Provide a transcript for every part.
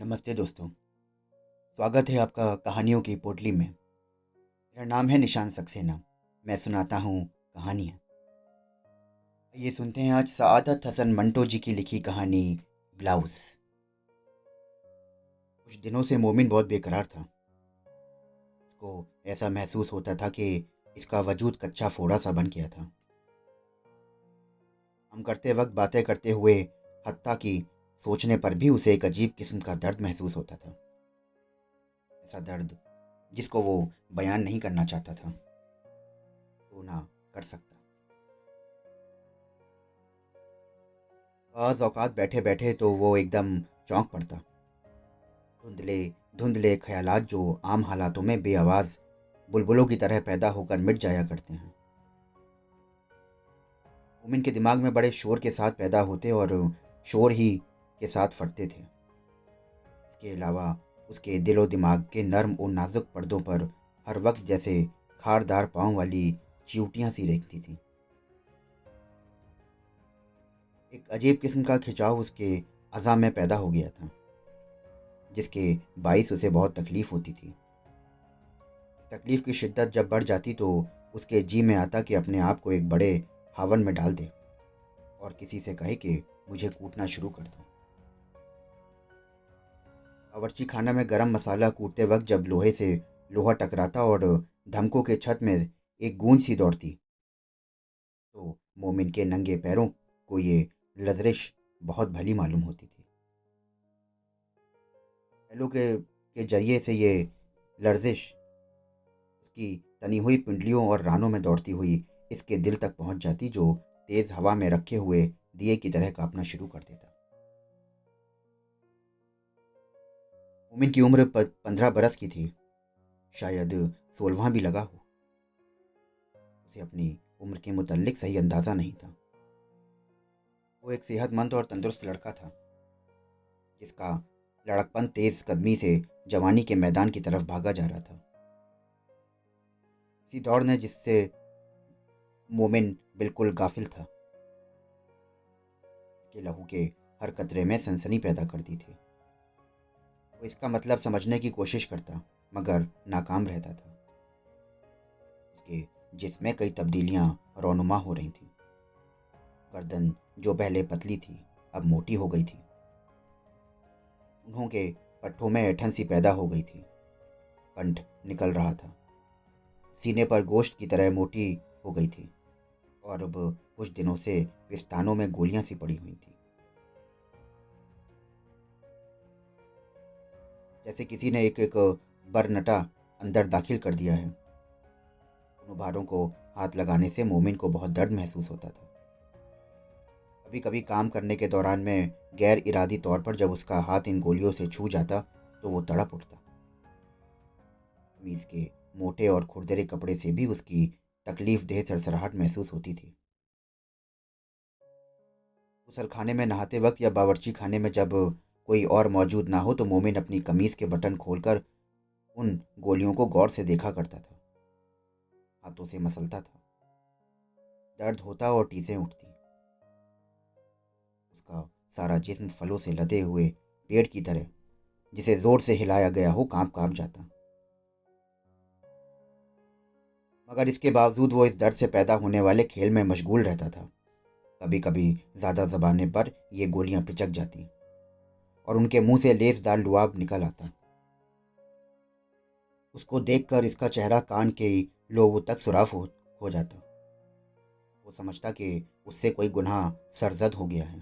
नमस्ते दोस्तों। स्वागत है आपका कहानियों की पोटली में। मेरा नाम है निशान सक्सेना। मैं सुनाता हूँ कहानियाँ। ये सुनते हैं आज सआदत हसन मंटो जी की लिखी कहानी ब्लाउज। कुछ दिनों से मोमिन बहुत बेकरार था। उसको ऐसा महसूस होता था कि इसका वजूद कच्चा फोड़ा सा बन गया था। हम करते वक्त बातें करते हुए हत्ता कि सोचने पर भी उसे एक अजीब किस्म का दर्द महसूस होता था। ऐसा दर्द जिसको वो बयान नहीं करना चाहता था तो ना कर सकता। बाज़ औक़ात बैठे-बैठे तो वो एकदम चौंक पड़ता। धुंधले धुंधले ख़यालात जो आम हालातों में बेआवाज़ बुलबुलों की तरह पैदा होकर मिट जाया करते हैं, मोमिन के दिमाग में बड़े शोर के साथ पैदा होते और शोर ही के साथ फटते थे। इसके अलावा उसके दिलो दिमाग के नर्म और नाज़ुक पर्दों पर हर वक़्त जैसे खारदार पाँव वाली चिंटियाँ सी रेंगती थीं। एक अजीब किस्म का खिंचाव उसके अज़ा में पैदा हो गया था, जिसके बाइस उसे बहुत तकलीफ़ होती थी। इस तकलीफ़ की शिद्दत जब बढ़ जाती तो उसके जी में आता कि अपने आप को एक बड़े हावन में डाल दे और किसी से कहे कि मुझे कूटना शुरू कर दो। बावर्ची खाना में गरम मसाला कूटते वक्त जब लोहे से लोहा टकराता और धमकों के छत में एक गूंज सी दौड़ती तो मोमिन के नंगे पैरों को ये लज़रिश बहुत भली मालूम होती थी। पैलों के जरिए से ये लर्जिश उसकी तनी हुई पिंडलियों और रानों में दौड़ती हुई इसके दिल तक पहुंच जाती, जो तेज हवा में रखे हुए दिए की तरह कांपना शुरू कर देता। मोमिन की उम्र 15 बरस की थी, शायद 16वां भी लगा हो। उसे अपनी उम्र के मुतल्लिक सही अंदाजा नहीं था। वो एक सेहतमंद और तंदुरुस्त लड़का था, जिसका लड़कपन तेज कदमी से जवानी के मैदान की तरफ भागा जा रहा था। इसी दौड़ ने जिससे मोमिन बिल्कुल गाफिल था, उसके लहू के हर कतरे में सनसनी पैदा करती थी। वो इसका मतलब समझने की कोशिश करता, मगर नाकाम रहता था। उसके जिस्म में कई तब्दीलियां रौनुमा हो रही थीं। गर्दन जो पहले पतली थी अब मोटी हो गई थी। उन्हों के पट्टों में ऐंठन सी पैदा हो गई थी। कंठ निकल रहा था। सीने पर गोश्त की तरह मोटी हो गई थी और अब कुछ दिनों से पिस्तानों में गोलियां सी पड़ी हुई थी, जैसे किसी ने एक एक बरनटा अंदर दाखिल कर दिया है। उन भारों को हाथ लगाने से मोमिन को बहुत दर्द महसूस होता था। कभी कभी काम करने के दौरान में गैर इरादी तौर पर जब उसका हाथ इन गोलियों से छू जाता तो वो तड़प उठता। कमीज के मोटे और खुरदरे कपड़े से भी उसकी तकलीफ देह सरसराहट महसूस होती थी। गुसल खाने में नहाते वक्त या बावर्ची खाने में जब कोई और मौजूद ना हो तो मोमिन अपनी कमीज के बटन खोलकर उन गोलियों को गौर से देखा करता था। हाथों से मसलता था। दर्द होता और टीसें उठती। उसका सारा जिस्म फलों से लदे हुए पेड़ की तरह, जिसे जोर से हिलाया गया हो, कांप कांप जाता। मगर इसके बावजूद वो इस दर्द से पैदा होने वाले खेल में मशगूल रहता था। कभी कभी ज्यादा जबाने पर ये गोलियां पिचक जाती और उनके मुंह से लेसदार लुआब निकल आता। उसको देखकर इसका चेहरा कान के लोबों तक सुराख हो जाता। वो समझता कि उससे कोई गुनाह सरजद हो गया है।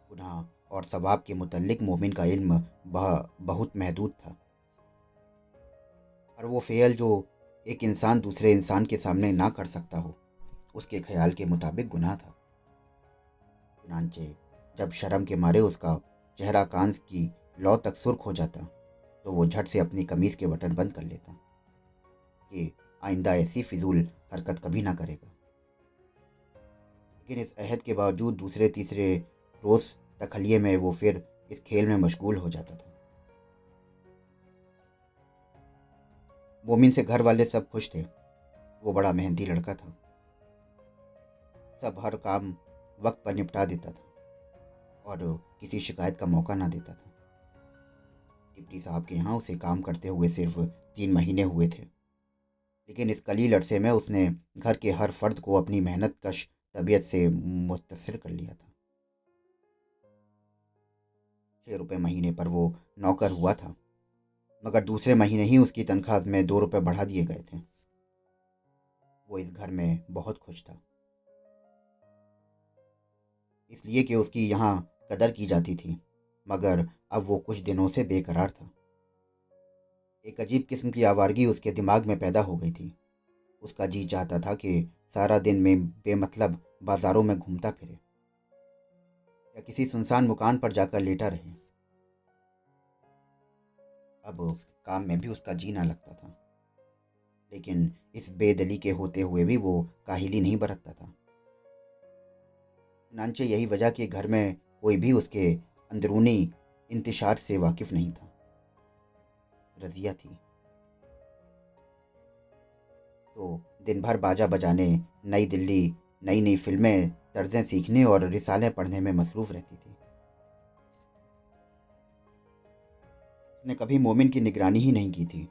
गुनाह और सवाब के मुतल्लिक मोमिन का इल्म बहुत महदूद था। और वो फ़ेल जो एक इंसान दूसरे इंसान के सामने ना कर सकता हो, उसके ख्याल के मुताबिक गुनाह था। चुनांचे जब शर्म के मारे उसका चेहरा कान की लौ तक सुर्ख हो जाता तो वो झट से अपनी कमीज के बटन बंद कर लेता कि आइंदा ऐसी फिजूल हरकत कभी ना करेगा। लेकिन इस अहद के बावजूद दूसरे तीसरे रोज तखलिए में वो फिर इस खेल में मशगूल हो जाता था। मोमिन से घर वाले सब खुश थे। वो बड़ा मेहनती लड़का था। सब हर काम वक्त पर निपटा देता था और किसी शिकायत का मौका ना देता था। डिप्टी साहब के यहाँ उसे काम करते हुए सिर्फ 3 महीने हुए थे, लेकिन इस कलील अरसे में उसने घर के हर फर्द को अपनी मेहनत कश तबीयत से मुत्तसिर कर लिया था। 6 रुपये महीने पर वो नौकर हुआ था, मगर दूसरे महीने ही उसकी तनख्वाह में 2 रुपये बढ़ा दिए गए थे। वो इस घर में बहुत खुश था, इसलिए कि उसकी यहाँ कदर की जाती थी, मगर अब वो कुछ दिनों से बेकरार था। एक अजीब किस्म की आवारगी उसके दिमाग में पैदा हो गई थी। उसका जी चाहता था कि सारा दिन में बेमतलब बाजारों में घूमता फिरे या किसी सुनसान मुकान पर जाकर लेटा रहे। अब काम में भी उसका जी ना लगता था, लेकिन इस बेदली के होते हुए भी वो काहिली नहीं बरतता था। चुनांचे यही वजह कि घर में कोई भी उसके अंदरूनी इंतशार से वाकिफ नहीं था। रजिया थी तो दिन भर बाजा बजाने, नई दिल्ली, नई नई फिल्में, तर्जें सीखने और रिसालें पढ़ने में मसरूफ़ रहती थी। उसने कभी मोमिन की निगरानी ही नहीं की थी।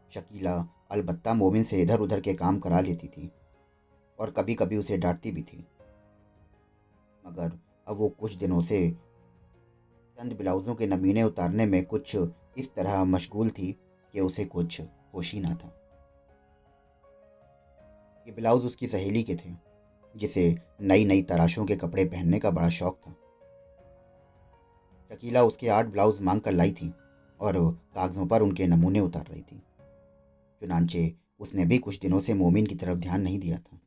शकीला अलबत्ता मोमिन से इधर उधर के काम करा लेती थी और कभी कभी उसे डांटती भी थी, मगर अब वो कुछ दिनों से चंद ब्लाउज़ों के नमूने उतारने में कुछ इस तरह मशगूल थी कि उसे कुछ होश ही ना था। ये ब्लाउज़ उसकी सहेली के थे, जिसे नई नई तराशों के कपड़े पहनने का बड़ा शौक था। शकीला उसके 8 ब्लाउज मांग कर लाई थी और कागज़ों पर उनके नमूने उतार रही थी। चुनांचे उसने भी कुछ दिनों से मोमिन की तरफ ध्यान नहीं दिया था।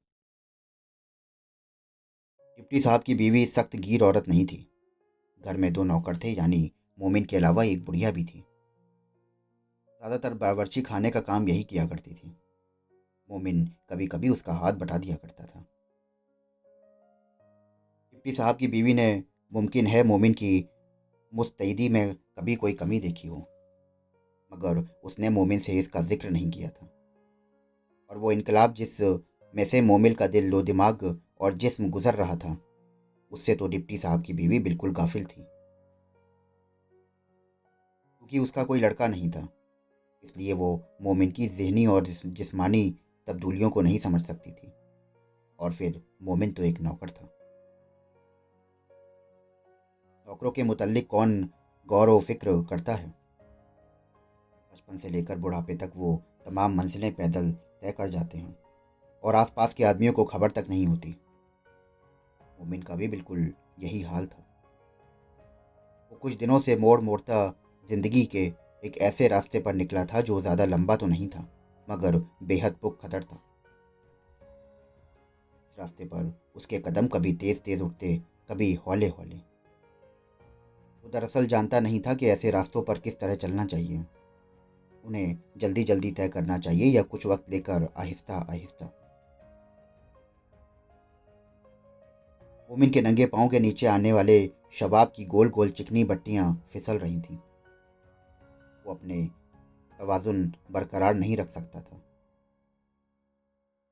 डिप्टी साहब की बीवी सख्त गीर औरत नहीं थी। घर में 2 नौकर थे, यानी मोमिन के अलावा एक बुढ़िया भी थी। ज़्यादातर बावर्ची खाने का काम यही किया करती थी। मोमिन कभी कभी उसका हाथ बटा दिया करता था। डिप्टी साहब की बीवी ने मुमकिन है मोमिन की मुस्तैदी में कभी कोई कमी देखी हो, मगर उसने मोमिन से इसका जिक्र नहीं किया था। और वो इनकलाब जिस में से मोमिल का दिल लो दिमाग और जिस्म गुजर रहा था, उससे तो डिप्टी साहब की बीवी बिल्कुल गाफिल थी। क्योंकि उसका कोई लड़का नहीं था, इसलिए वो मोमिन की जहनी और जिस्मानी तब्दूलियों को नहीं समझ सकती थी। और फिर मोमिन तो एक नौकर था। नौकरों के मुतल्लिक कौन गौर व फिक्र करता है। बचपन से लेकर बुढ़ापे तक वो तमाम मंजिलें पैदल तय कर जाते हैं और आसपास के आदमियों को खबर तक नहीं होती। मोमिन का भी बिल्कुल यही हाल था। वो कुछ दिनों से मोड़ मोड़ता जिंदगी के एक ऐसे रास्ते पर निकला था जो ज़्यादा लंबा तो नहीं था, मगर बेहद पुख्तड़ था। इस रास्ते पर उसके कदम कभी तेज तेज उठते, कभी हौले हौले। वो दरअसल जानता नहीं था कि ऐसे रास्तों पर किस तरह चलना चाहिए। उन्हें जल्दी जल्दी तय करना चाहिए या कुछ वक्त लेकर आहिस्ता आहिस्ता। मोमिन के नंगे पाँव के नीचे आने वाले शबाब की गोल गोल चिकनी बट्टियां फिसल रही थीं। वो अपने तवाजुन बरकरार नहीं रख सकता था।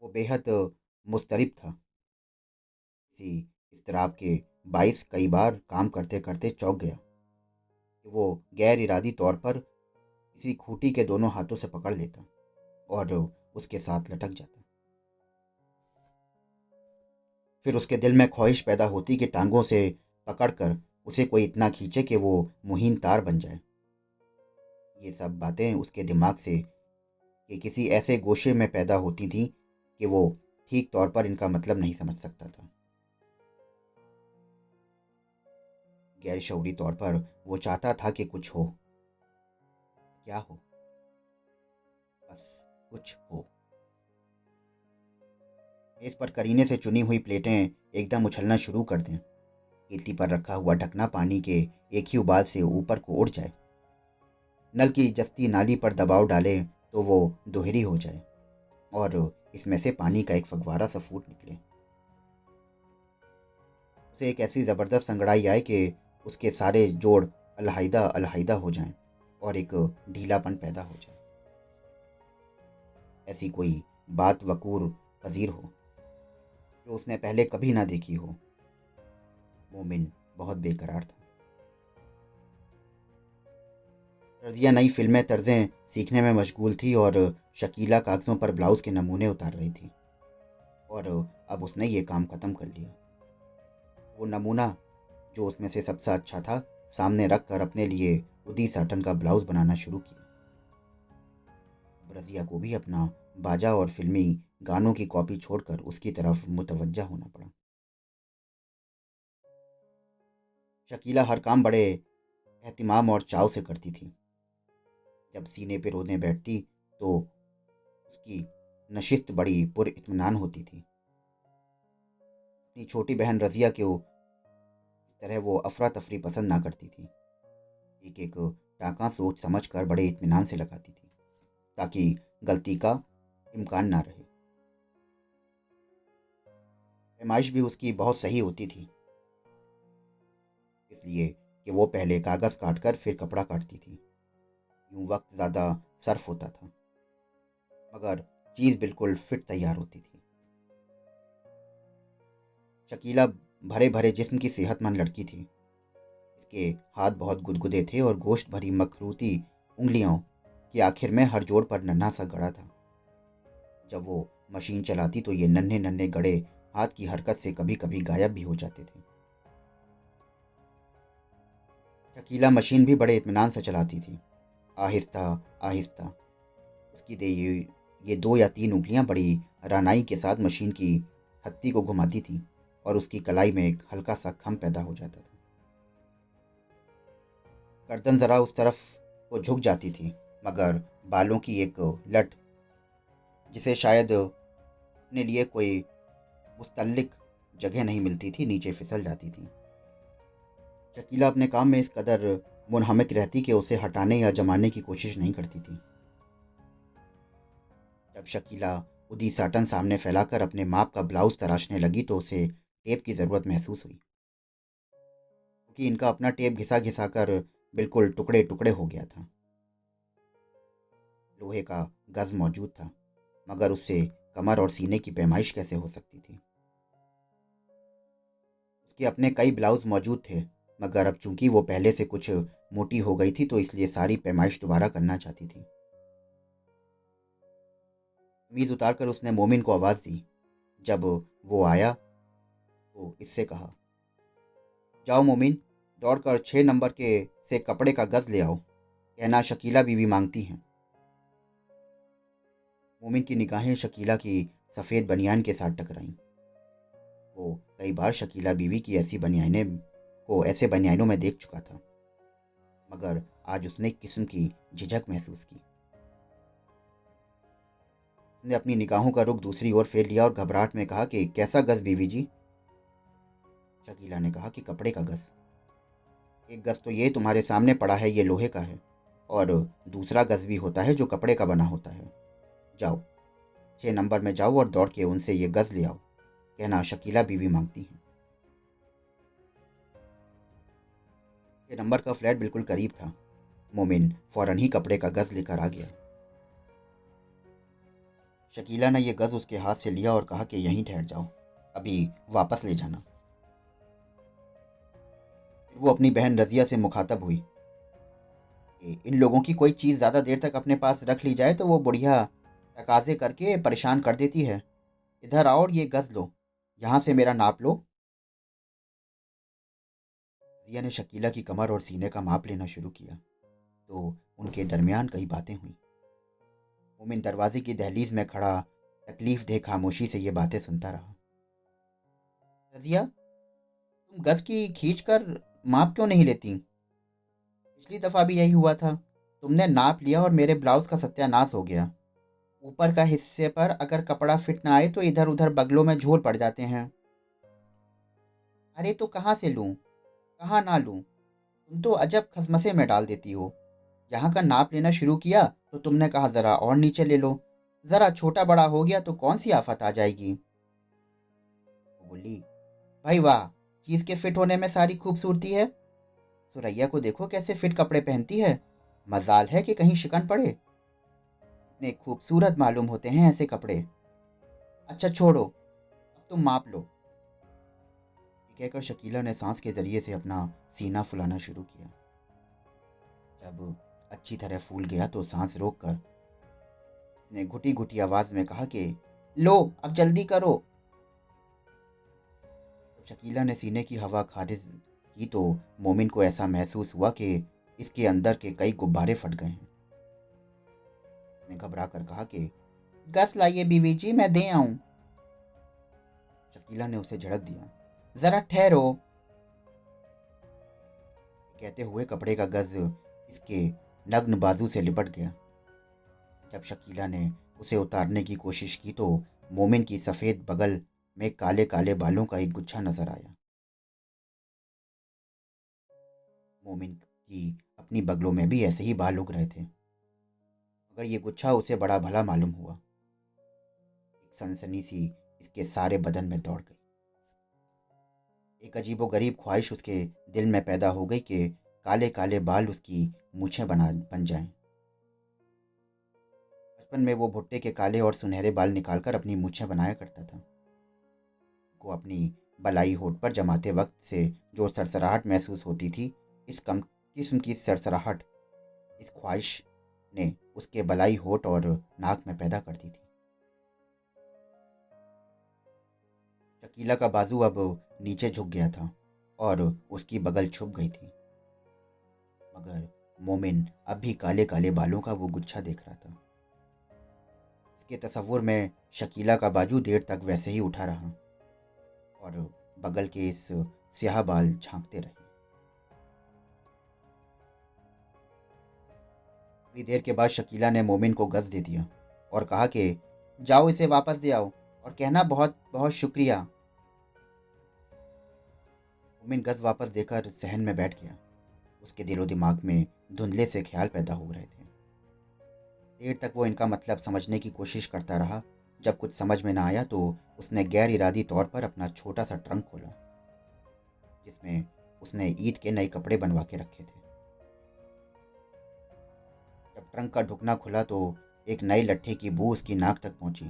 वो बेहद मुस्तरिब था। इसी इस्तराब के बाइस कई बार काम करते करते चौंक गया कि वो गैर इरादी तौर पर किसी खूंटी के दोनों हाथों से पकड़ लेता और उसके साथ लटक जाता। फिर उसके दिल में ख्वाहिश पैदा होती कि टांगों से पकड़कर उसे कोई इतना खींचे कि वो मुहीन तार बन जाए। ये सब बातें उसके दिमाग से कि किसी ऐसे गोशे में पैदा होती थीं कि वो ठीक तौर पर इनका मतलब नहीं समझ सकता था। गैर शऊरी तौर पर वो चाहता था कि कुछ हो। क्या हो? बस कुछ हो। मेज पर करीने से चुनी हुई प्लेटें एकदम उछलना शुरू कर दें। केतली पर रखा हुआ ढकना पानी के एक ही उबाल से ऊपर को उड़ जाए। नल की जस्ती नाली पर दबाव डाले तो वो दोहरी हो जाए और इसमें से पानी का एक फव्वारा सा फूट निकले। उसे एक ऐसी ज़बरदस्त अंगड़ाई आए कि उसके सारे जोड़ अलहैदा अलहैदा हो जाएं और एक ढीलापन पैदा हो जाए। ऐसी कोई बात वकूर पजीर हो जो उसने पहले कभी ना देखी हो। मोमिन बहुत बेकरार था। रज़िया नई फ़िल्में तर्ज़ें सीखने में मशगूल थी और शकीला कागज़ों पर ब्लाउज़ के नमूने उतार रही थी। और अब उसने ये काम ख़त्म कर लिया। वो नमूना जो उसमें से सबसे अच्छा था, सामने रख कर अपने लिए उदी साटन का ब्लाउज़ बनाना शुरू किया। अब रज़िया को भी अपना बाजा और फ़िल्मी गानों की कॉपी छोड़कर उसकी तरफ मुतवज्जा होना पड़ा। शकीला हर काम बड़े एहतिमाम और चाव से करती थी। जब सीने पे रोने बैठती तो उसकी नशिस्त बड़ी पुरइत्मीनान होती थी। अपनी छोटी बहन रज़िया को इस तरह वो अफरा-तफरी पसंद ना करती थी। एक-एक टाँका सोच समझ कर बड़े इत्मीनान से लगाती थी, ताकि गलती का इम्कान ना रहे। पैमाइश भी उसकी बहुत सही होती थी, इसलिए कि वो पहले कागज़ काटकर फिर कपड़ा काटती थी। यूँ वक़्त ज़्यादा सर्फ होता था, मगर चीज़ बिल्कुल फिट तैयार होती थी। शकीला भरे-भरे जिस्म की सेहतमंद लड़की थी। इसके हाथ बहुत गुदगुदे थे और गोश्त भरी मखरूती उंगलियों की आखिर में हर जोड़ पर नन्हा सा गड़ा था। जब वो मशीन चलाती तो ये नन्हे-नन्हे गड़े हाथ की हरकत से कभी-कभी गायब भी हो जाते थे। शकीला मशीन भी बड़े इत्मीनान से चलाती थी, आहिस्ता आहिस्ता। उसकी ये 2 या 3 उँगलियां बड़ी रानाई के साथ मशीन की हत्ती को घुमाती थीं और उसकी कलाई में एक हल्का सा खम पैदा हो जाता था। गर्दन जरा उस तरफ को झुक जाती थी, मगर बालों की एक लट, जिसे शायद अपने लिए कोई मुस्तल्लिक जगह नहीं मिलती थी, नीचे फिसल जाती थी। शकीला अपने काम में इस कदर मुनहमिक रहती कि उसे हटाने या जमाने की कोशिश नहीं करती थी। जब शकीला उदी साटन सामने फैलाकर अपने माप का ब्लाउज तराशने लगी तो उसे टेप की ज़रूरत महसूस हुई, क्योंकि इनका अपना टेप घिसा घिसा कर बिल्कुल टुकड़े टुकड़े हो गया था। लोहे का गज़ मौजूद था, मगर उससे कमर और सीने की पैमाइश कैसे हो सकती थी। उसके अपने कई ब्लाउज मौजूद थे, मगर अब चूंकि वो पहले से कुछ मोटी हो गई थी तो इसलिए सारी पैमाइश दोबारा करना चाहती थी। कमीज उतारकर उसने मोमिन को आवाज़ दी। जब वो आया तो इससे कहा, जाओ मोमिन, दौड़कर 6 नंबर के से कपड़े का गज ले आओ, कहना शकीला बीवी मांगती हैं। मोमिन की निगाहें शकीला की सफ़ेद बनियान के साथ टकराईं। वो कई बार शकीला बीवी की ऐसे बनियानों में देख चुका था, मगर आज उसने एक किस्म की झिझक महसूस की। उसने अपनी निगाहों का रुख दूसरी ओर फेर लिया और घबराहट में कहा कि कैसा गज बीवी जी? शकीला ने कहा कि कपड़े का गज। एक गज तो ये तुम्हारे सामने पड़ा है, ये लोहे का है, और दूसरा गज भी होता है जो कपड़े का बना होता है। जाओ, 6 नंबर में जाओ और दौड़ के उनसे ये गज ले आओ, कहना शकीला बीवी मांगती हैं। 6 नंबर का फ्लैट बिल्कुल करीब था। मोमिन फौरन ही कपड़े का गज लेकर आ गया। शकीला ने यह गज उसके हाथ से लिया और कहा कि यहीं ठहर जाओ, अभी वापस ले जाना। फिर वो अपनी बहन रजिया से मुखातब हुई कि इन लोगों की कोई चीज़ ज़्यादा देर तक अपने पास रख ली जाए तो वो बुढ़िया तकाजे करके परेशान कर देती है। इधर आओ और ये गज लो, यहाँ से मेरा नाप लो। रजिया ने शकीला की कमर और सीने का माप लेना शुरू किया तो उनके दरमियान कई बातें हुई। मोमिन दरवाजे की दहलीज में खड़ा तकलीफ दे खामोशी से ये बातें सुनता रहा। रजिया, तुम गज की खींच कर माप क्यों नहीं लेती? पिछली दफा भी यही हुआ था, तुमने नाप लिया और मेरे ब्लाउज का सत्यानाश हो गया। ऊपर का हिस्से पर अगर कपड़ा फिट ना आए तो इधर उधर बगलों में झोल पड़ जाते हैं। अरे तो कहाँ से लूं, कहाँ ना लूं, तुम तो अजब खसमसे में डाल देती हो। यहाँ का नाप लेना शुरू किया तो तुमने कहा जरा और नीचे ले लो, जरा छोटा बड़ा हो गया तो कौन सी आफत आ जाएगी। वो बोली, भाई वाह, चीज के फिट होने में सारी खूबसूरती है। सुरैया को देखो कैसे फिट कपड़े पहनती है, मजाल है कि कहीं शिकन पड़े। इतने खूबसूरत मालूम होते हैं ऐसे कपड़े। अच्छा छोड़ो, अब तुम माप लो। ये कहकर शकीला ने सांस के जरिए से अपना सीना फुलाना शुरू किया। जब अच्छी तरह फूल गया तो सांस रोककर उसने घुटी घुटी आवाज में कहा कि लो अब जल्दी करो। जब शकीला ने सीने की हवा खारिज की तो मोमिन को ऐसा महसूस हुआ कि इसके अंदर के कई गुब्बारे फट गए हैं। उसने घबरा कर कहा कि गस लाइए बीवी जी, मैं दे आऊं। शकीला ने उसे झड़क दिया। जरा ठहरो, कहते हुए कपड़े का गज इसके नग्न बाजू से लिपट गया। जब शकीला ने उसे उतारने की कोशिश की तो मोमिन की सफेद बगल में काले काले बालों का एक गुच्छा नजर आया। मोमिन की अपनी बगलों में भी ऐसे ही बाल उग रहे थे, मगर ये गुच्छा उसे बड़ा भला मालूम हुआ। एक सनसनी सी इसके सारे बदन में दौड़ गई। एक अजीबोगरीब ख्वाहिश उसके दिल में पैदा हो गई कि काले काले बाल उसकी मूछें बन जाएं। बचपन में वो भुट्टे के काले और सुनहरे बाल निकालकर अपनी मूछें बनाया करता था। को अपनी बलाई होठ पर जमाते वक्त से जो सरसराहट महसूस होती थी, इस कम किस्म की सरसराहट इस ख्वाहिश ने उसके बलाई होठ और नाक में पैदा कर दी थी। शकीला का बाजू अब नीचे झुक गया था और उसकी बगल छुप गई थी, मगर मोमिन अब भी काले काले बालों का वो गुच्छा देख रहा था। इसके तसव्वुर में शकीला का बाजू देर तक वैसे ही उठा रहा और बगल के इस स्याह बाल झांकते रहे। थोड़ी देर के बाद शकीला ने मोमिन को गज दे दिया और कहा कि जाओ इसे वापस दे आओ और कहना बहुत बहुत शुक्रिया। मोमिन गज वापस देकर सहन में बैठ गया। उसके दिलो दिमाग में धुंधले से ख्याल पैदा हो रहे थे। देर तक वो इनका मतलब समझने की कोशिश करता रहा। जब कुछ समझ में ना आया तो उसने गैर इरादी तौर पर अपना छोटा सा ट्रंक खोला, जिसमें उसने ईद के नए कपड़े बनवा के रखे थे। जब ट्रंक का ढुकना खुला तो एक नई लट्ठे की बू उसकी नाक तक पहुंची।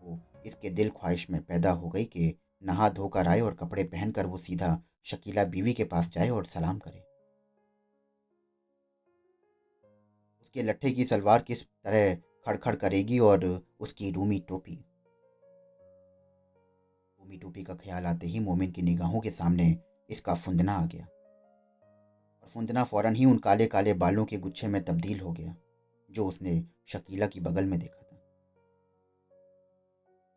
वो इसके दिल ख्वाहिश में पैदा हो गई कि नहा धोकर आए और कपड़े पहनकर वो सीधा शकीला बीवी के पास जाए और सलाम करे। उसके लट्ठे की सलवार किस तरह खड़खड़ करेगी और उसकी रूमी टोपी का ख्याल आते ही मोमिन की निगाहों के सामने इसका फुंदना आ गया और फुंदना फौरन ही उन काले काले बालों के गुच्छे में तब्दील हो गया जो उसने शकीला की बगल में देखा था।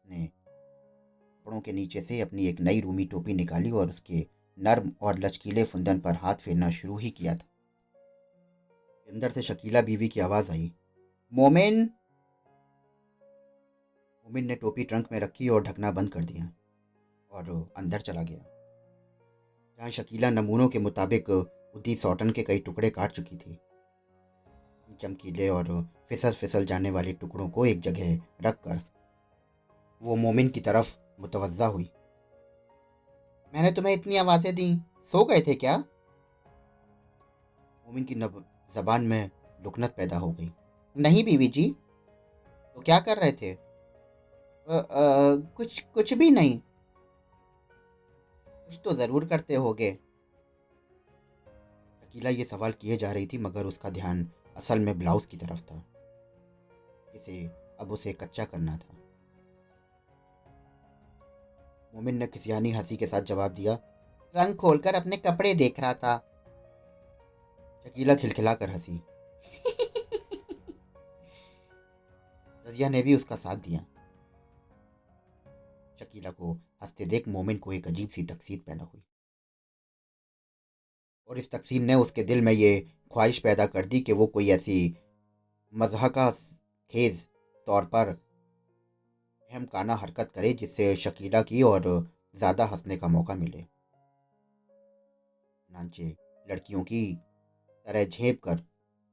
उसने कपड़ों के नीचे से अपनी एक नई रूमी टोपी निकाली और उसके नर्म और लचकीले फुंदन पर हाथ फेरना शुरू ही किया था। अंदर से शकीला बीवी की आवाज आई, मोमिन। मोमिन ने टोपी ट्रंक में रखी और ढकना बंद कर दिया और अंदर चला गया, जहाँ शकीला नमूनों के मुताबिक उदी सौटन के कई टुकड़े काट चुकी थी। चमकीले और फिसल फिसल जाने वाले टुकड़ों को एक जगह रखकर वो मोमिन की तरफ मुतवज्जा हुई। मैंने तुम्हें इतनी आवाजें दी, सो गए थे क्या? मोमिन की नब जबान में लुकनत पैदा हो गई। नहीं बीवी जी। तो क्या कर रहे थे? कुछ कुछ भी नहीं। कुछ तो जरूर करते होगे। शकीला ये सवाल किए जा रही थी मगर उसका ध्यान असल में ब्लाउज की तरफ था। इसे अब उसे कच्चा करना था। मोमिन ने खिसियानी हंसी के साथ जवाब दिया, रंग खोलकर अपने कपड़े देख रहा था। शकीला खिलखिलाकर हंसी। रजिया ने भी उसका साथ दिया। शकीला को हंसते देख मोमिन को एक अजीब सी तकसीर पैदा हुई और इस तकसीर ने उसके दिल में ये ख्वाहिश पैदा कर दी कि वो कोई ऐसी मजहका खेज तौर पर अहमकाना हरकत करे जिससे शकीला की और ज्यादा हंसने का मौका मिले। नांचे लड़कियों की तरह झेप कर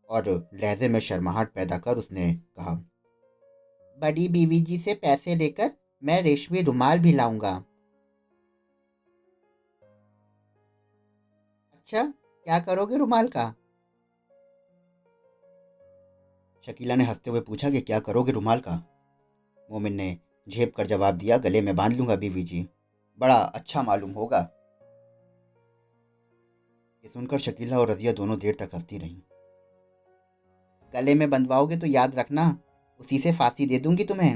और लहजे में शर्माहट पैदा कर उसने कहा, बड़ी बीवी जी से पैसे लेकर मैं रेशमी रुमाल भी लाऊंगा। अच्छा, क्या करोगे रुमाल का? शकीला ने हंसते हुए पूछा कि क्या करोगे रुमाल का? मोमिन ने झेप कर जवाब दिया, गले में बांध लूंगा बीवी जी, बड़ा अच्छा मालूम होगा। ये सुनकर शकीला और रजिया दोनों देर तक हंसती रहीं। गले में बंधवाओगे तो याद रखना, उसी से फांसी दे दूंगी तुम्हें।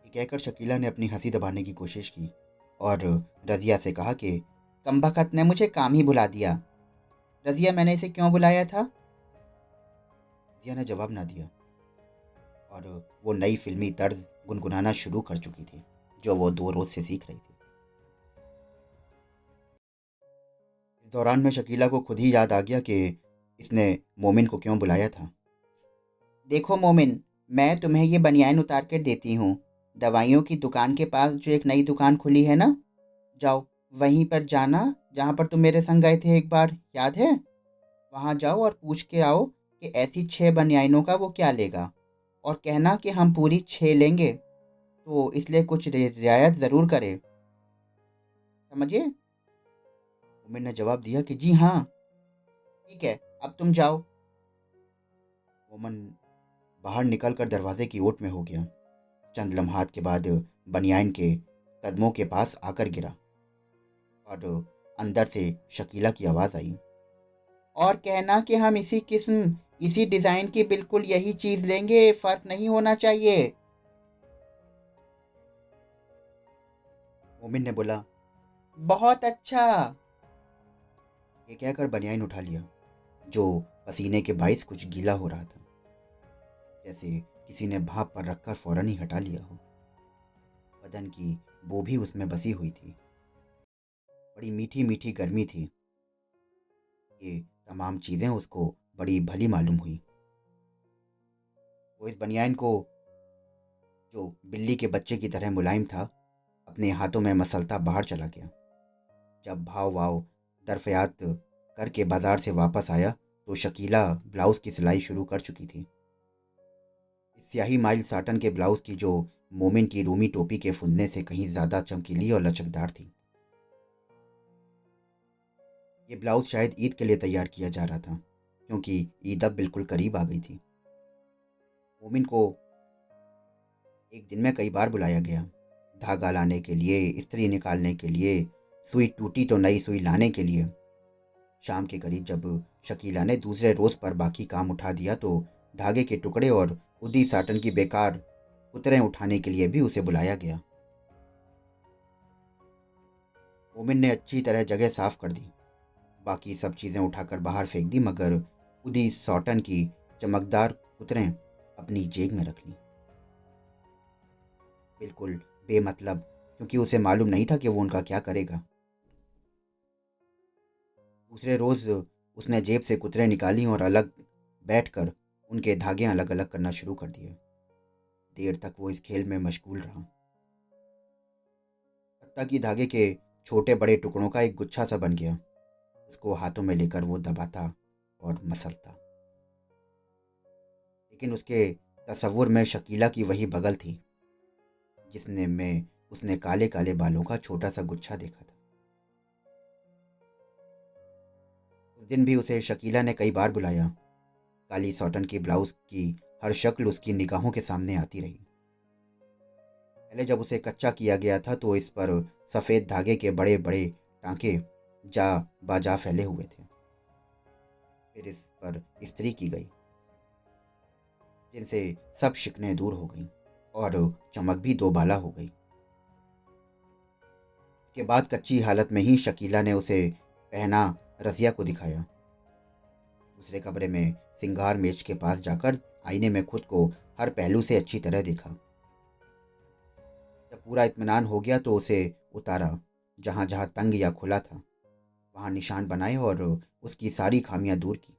ये कहकर शकीला ने अपनी हंसी दबाने की कोशिश की और रजिया से कहा कि कमबख्त ने मुझे काम ही भुला दिया। रजिया, मैंने इसे क्यों बुलाया था? रजिया ने जवाब ना दिया और वो नई फिल्मी तर्ज गुनगुनाना शुरू कर चुकी थी जो वो 2 रोज से सीख रही थी। इस दौरान में शकीला को खुद ही याद आ गया कि इसने मोमिन को क्यों बुलाया था। देखो मोमिन, मैं तुम्हें ये बनियान उतार कर देती हूँ। दवाइयों की दुकान के पास जो एक नई दुकान खुली है ना, जाओ वहीं पर जाना जहाँ पर तुम मेरे संग गए थे एक बार, याद है? वहाँ जाओ और पूछ के आओ कि ऐसी 6 बनियानों का वो क्या लेगा, और कहना कि हम पूरी 6 लेंगे तो इसलिए कुछ रियायत ज़रूर करे। समझिए? मोमिन ने जवाब दिया कि जी हाँ, ठीक है, अब तुम जाओ। मोमन बाहर निकलकर दरवाजे की ओट में हो गया। चंद लम्हात के बाद बनियान के कदमों के पास आकर गिरा और अंदर से शकीला की आवाज़ आई, और कहना कि हम इसी किस्म, इसी डिज़ाइन की बिल्कुल यही चीज़ लेंगे, फ़र्क नहीं होना चाहिए। मोमिन ने बोला, बहुत अच्छा। ये कहकर बनियान उठा लिया जो पसीने के बाइस कुछ गीला हो रहा था, जैसे किसी ने भाप पर रखकर फौरन ही हटा लिया हो। बदन की बो भी उसमें बसी हुई थी। बड़ी मीठी मीठी गर्मी थी। ये तमाम चीज़ें उसको बड़ी भली मालूम हुई। वो इस बनियान को, जो बिल्ली के बच्चे की तरह मुलायम था, अपने हाथों में मसलता बाहर चला गया। जब भाव वाव दरफयात करके बाजार से वापस आया तो शकीला ब्लाउज की सिलाई शुरू कर चुकी थी। इस स्याही माइल साटन के ब्लाउज की जो मोमिन की रूमी टोपी के फुंदने से कहीं ज्यादा चमकीली और लचकदार थी। ये ब्लाउज शायद ईद के लिए तैयार किया जा रहा था, क्योंकि ईद अब बिल्कुल करीब आ गई थी। मोमिन को एक दिन में कई बार बुलाया गया, धागा लाने के लिए, इस्त्री निकालने के लिए, सुई टूटी तो नई सुई लाने के लिए। शाम के करीब जब शकीला ने दूसरे रोज पर बाकी काम उठा दिया तो धागे के टुकड़े और उदी साटन की बेकार उतरें उठाने के लिए भी उसे बुलाया गया। मोमिन ने अच्छी तरह जगह साफ कर दी, बाकी सब चीज़ें उठाकर बाहर फेंक दी, मगर उदी सॉटन की चमकदार कुतरें अपनी जेब में रख ली, बिल्कुल बेमतलब, क्योंकि उसे मालूम नहीं था कि वो उनका क्या करेगा। दूसरे रोज उसने जेब से कुतरें निकाली और अलग बैठकर उनके धागे अलग अलग करना शुरू कर दिए। देर तक वो इस खेल में मशगूल रहा, हत्ता कि धागे के छोटे बड़े टुकड़ों का एक गुच्छा सा बन गया। उसको हाथों में लेकर वो दबाता और मसलता, लेकिन उसके तसव्वुर में शकीला की वही बगल थी जिसने में उसने काले काले बालों का छोटा सा गुच्छा देखा था। उस दिन भी उसे शकीला ने कई बार बुलाया। काली सॉटन की ब्लाउज की हर शक्ल उसकी निगाहों के सामने आती रही। पहले जब उसे कच्चा किया गया था तो इस पर सफ़ेद धागे के बड़े बड़े टांके जा बाजा फैले हुए थे। फिर इस पर इस्त्री की गई, जिनसे सब शिकनें दूर हो गईं और चमक भी दोबाला हो गई। इसके बाद कच्ची हालत में ही शकीला ने उसे पहना रजिया को दिखाया। दूसरे कमरे में सिंगार मेज के पास जाकर आईने में खुद को हर पहलू से अच्छी तरह देखा। जब पूरा इत्मीनान हो गया तो उसे उतारा। जहां जहां तंग या खुला था वहां निशान बनाए और उसकी सारी खामियां दूर की।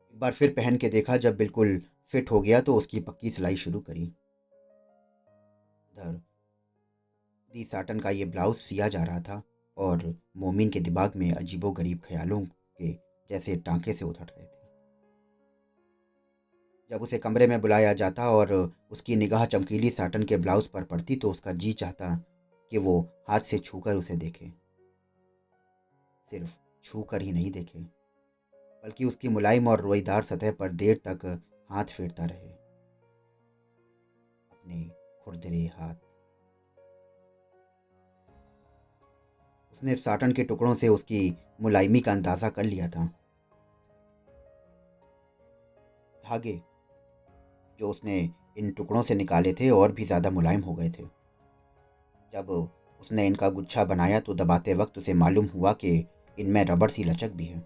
एक बार फिर पहन के देखा, जब बिल्कुल फिट हो गया तो उसकी पक्की सिलाई शुरू करी। उधर दी साटन का ये ब्लाउज सिया जा रहा था और मोमिन के दिमाग में अजीबो गरीब ख्यालों के जैसे टांके से उतर रहे थे। जब उसे कमरे में बुलाया जाता और उसकी निगाह चमकीली साटन के ब्लाउज पर पड़ती तो उसका जी चाहता कि वो हाथ से छूकर उसे देखे। सिर्फ छूकर ही नहीं देखे, बल्कि उसकी मुलायम और रोईदार सतह पर देर तक हाथ फेरता रहे, अपने खुरदरे हाथ। उसने साटन के टुकड़ों से उसकी मुलायमी का अंदाजा कर लिया था। धागे जो उसने इन टुकड़ों से निकाले थे और भी ज्यादा मुलायम हो गए थे। जब उसने इनका गुच्छा बनाया तो दबाते वक्त उसे मालूम हुआ कि इनमें रबड़ सी लचक भी है।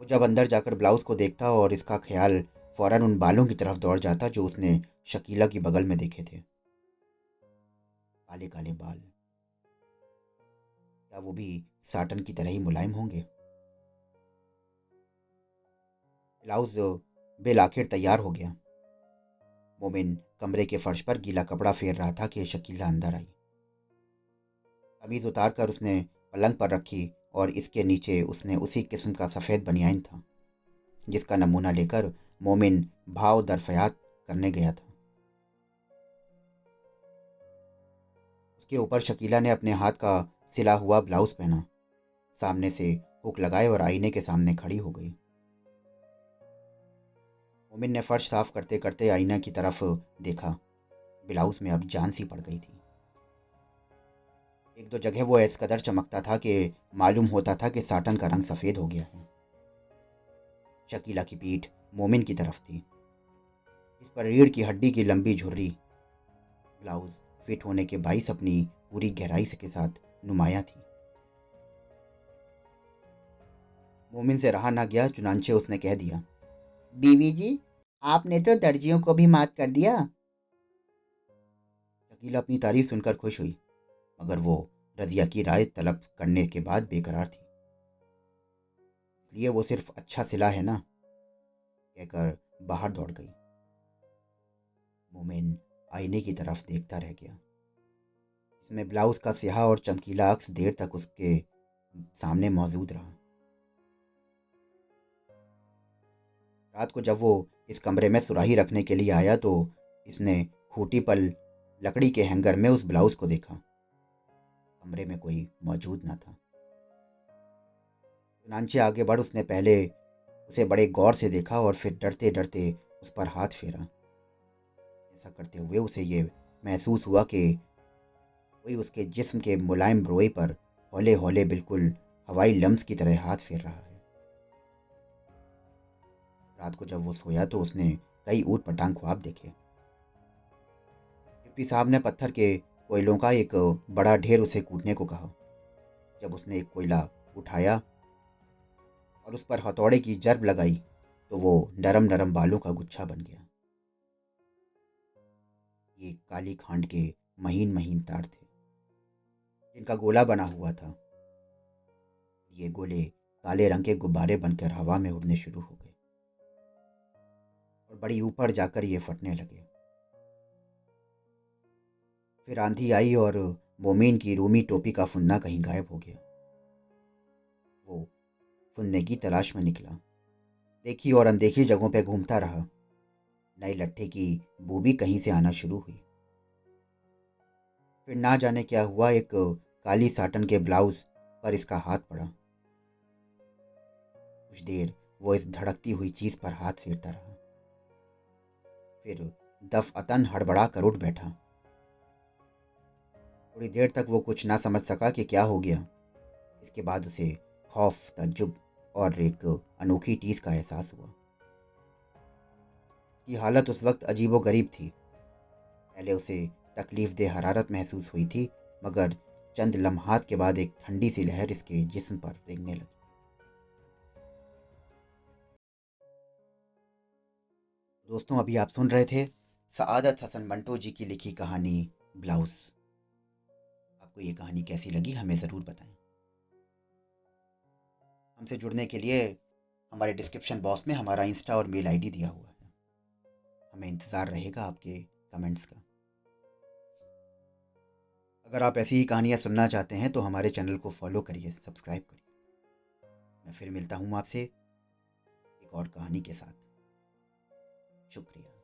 वो जब अंदर जाकर ब्लाउज को देखता और इसका ख्याल फौरन उन बालों की तरफ दौड़ जाता जो उसने शकीला की बगल में देखे थे। काले काले बाल, क्या वो भी साटन की तरह ही मुलायम होंगे? ब्लाउज बिल आखिर तैयार हो गया। मोमिन कमरे के फर्श पर गीला कपड़ा फेर रहा था कि शकीला अंदर आई। कमीज उतार कर उसने पलंग पर रखी और इसके नीचे उसने उसी किस्म का सफ़ेद बनियान था जिसका नमूना लेकर मोमिन भाव दरफयात करने गया था। उसके ऊपर शकीला ने अपने हाथ का सिला हुआ ब्लाउज पहना, सामने से हुक लगाए और आईने के सामने खड़ी हो गई। मोमिन ने फर्श साफ करते करते आईना की तरफ देखा। ब्लाउज में अब जान सी पड़ गई थी। एक दो जगह वो इस कदर चमकता था कि मालूम होता था कि साटन का रंग सफ़ेद हो गया है। शकीला की पीठ मोमिन की तरफ थी, इस पर रीढ़ की हड्डी की लंबी झुर्री। ब्लाउज फिट होने के बाईस अपनी पूरी गहराई से के साथ नुमाया थी। मोमिन से रहा ना गया, चुनांचे उसने कह दिया, बीवी जी, आपने तो दर्जियों को भी मात कर दिया। शकीला अपनी तारीफ सुनकर खुश हुई, मगर वो रजिया की राय तलब करने के बाद बेकरार थी। इसलिए वो सिर्फ अच्छा सिला है ना, कहकर बाहर दौड़ गई। मोमिन आईने की तरफ देखता रह गया। इसमें ब्लाउज का स्याह और चमकीला अक्स देर तक उसके सामने मौजूद रहा। रात को जब वो इस कमरे में सुराही रखने के लिए आया तो इसने खूंटी पर लकड़ी के हैंगर में उस ब्लाउज को देखा। कमरे में कोई मौजूद न था। चुनांचे आगे बढ़ उसने पहले उसे बड़े गौर से देखा और फिर डरते डरते उस पर हाथ फेरा। ऐसा करते हुए उसे ये महसूस हुआ कि कोई उसके जिस्म के मुलायम रोए पर हौले हौले बिल्कुल हवाई लम्स की तरह हाथ फेर रहा है। रात को जब वो सोया तो उसने कई ऊट पटांग ख्वाब देखे। डिप्टी साहब ने पत्थर के कोयलों का एक बड़ा ढेर उसे कूटने को कहा। जब उसने एक कोयला उठाया और उस पर हथौड़े की जर्ब लगाई तो वो नरम नरम बालों का गुच्छा बन गया। ये काली खांड के महीन महीन तार थे जिनका गोला बना हुआ था। ये गोले काले रंग के गुब्बारे बनकर हवा में उड़ने शुरू हो गए और बड़ी ऊपर जाकर ये फटने लगे। फिर आंधी आई और मोमीन की रूमी टोपी का फुन्ना कहीं गायब हो गया। वो फुन्ने की तलाश में निकला, देखी और अनदेखी जगहों पे घूमता रहा। नए लट्ठे की बू भी कहीं से आना शुरू हुई। फिर ना जाने क्या हुआ, एक काली साटन के ब्लाउज पर इसका हाथ पड़ा। कुछ देर वो इस धड़कती हुई चीज पर हाथ फेरता रहा, फिर दफअतन हड़बड़ा कर उठ बैठा। थोड़ी देर तक वो कुछ ना समझ सका कि क्या हो गया। इसके बाद उसे खौफ, तज्जुब और एक अनोखी टीस का एहसास हुआ। उसकी हालत उस वक्त अजीबो गरीब थी। पहले उसे तकलीफ दे हरारत महसूस हुई थी, मगर चंद लम्हात के बाद एक ठंडी सी लहर इसके जिस्म पर रेंगने लगी। दोस्तों, अभी आप सुन रहे थे सआदत हसन मंटो जी की लिखी कहानी ब्लाउज। आपको ये कहानी कैसी लगी हमें ज़रूर बताएं। हमसे जुड़ने के लिए हमारे डिस्क्रिप्शन बॉक्स में हमारा इंस्टा और मेल आईडी दिया हुआ है। हमें इंतज़ार रहेगा आपके कमेंट्स का। अगर आप ऐसी ही कहानियाँ सुनना चाहते हैं तो हमारे चैनल को फॉलो करिए, सब्सक्राइब करिए। मैं फिर मिलता हूँ आपसे एक और कहानी के साथ। शुक्रिया।